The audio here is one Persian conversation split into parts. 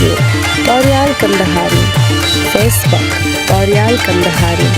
YouTube L'Oreal Kandahari, Facebook L'Oreal Kandahari.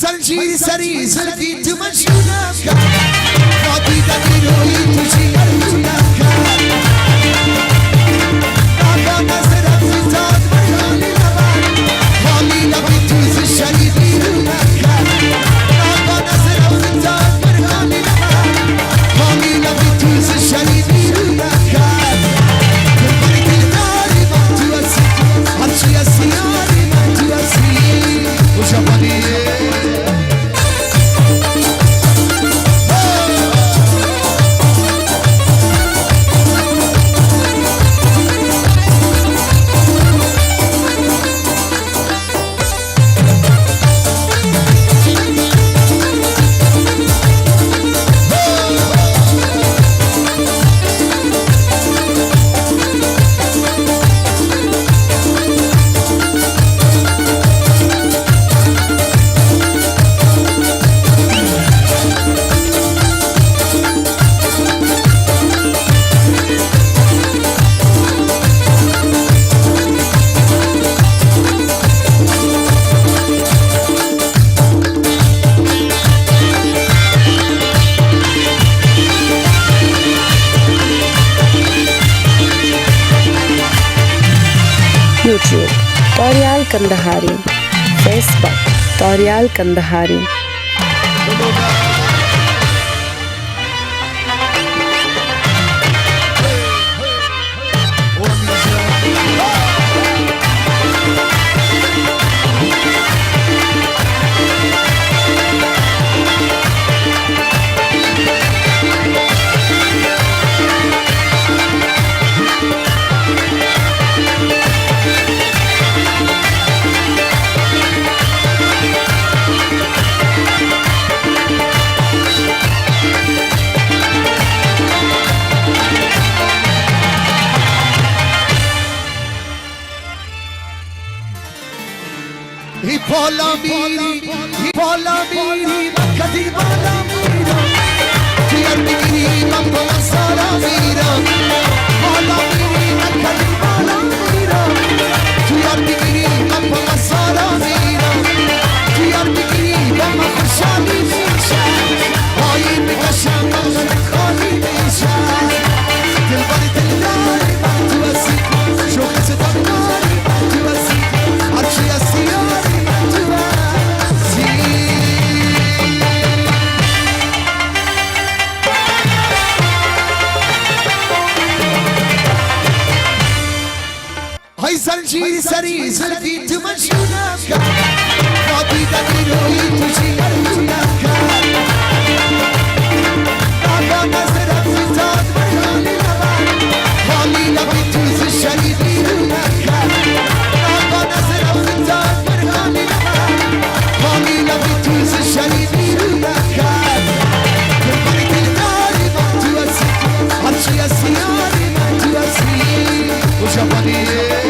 زنجیر سری زلفی تو من شونم کرد با دیدن روی تو جیگرونم کرد آقا نظرم فتاد برحالی لبن حالی لبی تو زشنی بیرونم کرد آقا نظرم فتاد برحالی لبن حالی لبی تو زشنی بیرونم کرد دلبری دلداری من تو هستی هرچی هستی یاری من تو هستی و جوانیه YouTube L'Oreal Kandahari, Facebook L'Oreal Kandahari. بالا میری من کدی بالا میرم تو یاد میگیری من با مسارا میرم بالا میری من کدی بالا میرم تو یاد میگیری من با مسارا میرم تو یاد میگیری با من خوشحالی میشم پایین میکشم من خالی میشم دلبری دلداری من تو هستی شوخی ستمداری من تو هستی هرچی هستی یاری زنجیر سری زلفی تو من شونم کرد با دیدن روی تو جیگرونم کرد آقا نظرم فتاد برحالی لبن حالی لبی تو زشنی بیرونم کرد آقا نظرم فتاد برحالی لبن حالی لبی تو زشنی بیرونم کرد دلبری دلداری من تو هستی هرچی هستی یاری من تو هستی و جوانیه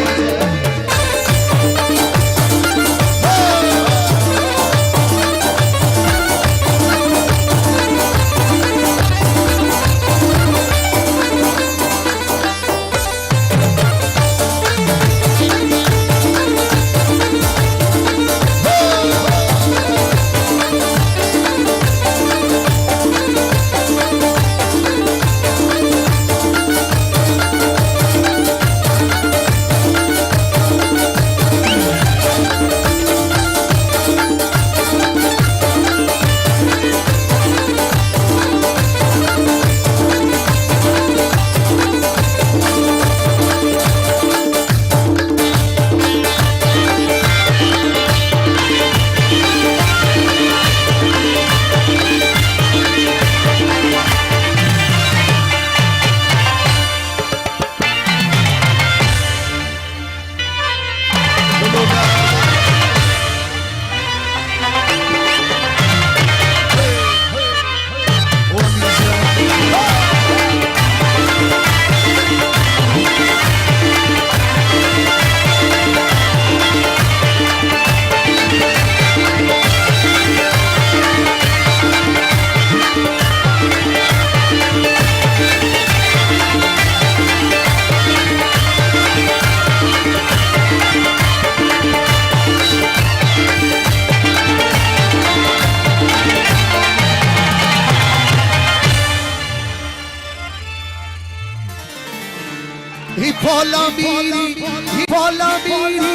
بالا میری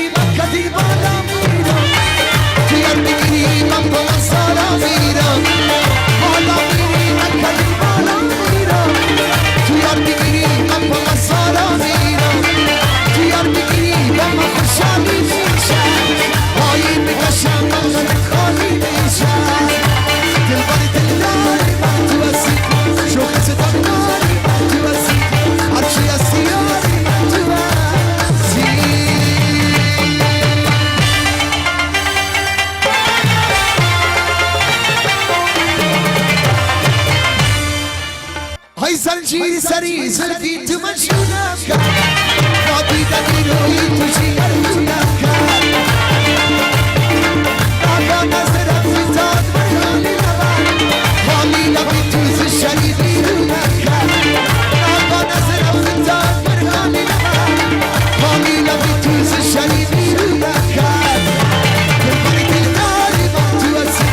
من کدی بالا میرم تو یاد میگیری من با سارا میرم بالا میری من کدی بالا میرم تو یاد میگیری من با سارا میرم تو یاد میگیری با من خوشحالی میشم پایی میکشم من خالی میشم دلبری دلداری من تو هستی شوق ستاره داری من تو هستی هرچی هستی یاری من تو هستی های زنجیر سری زلفی تو من شونم کرد با دیدنی روی تو جیگر جونم کرد نگاه نظرم فتاد من حالی نبر حالی لبی توز شریفی رونم کرد نگاه نظرم فتاد من حالی نبر حالی لبی توز شریفی رونم کرد دلبری دلداری من تو هستی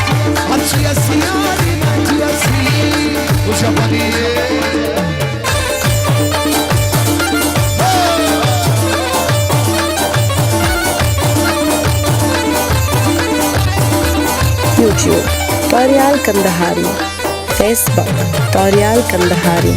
هرچی هستی یاری من تو هستی خوشبانیه YouTube طارق الكندهاري. Facebook طارق الكندهاري.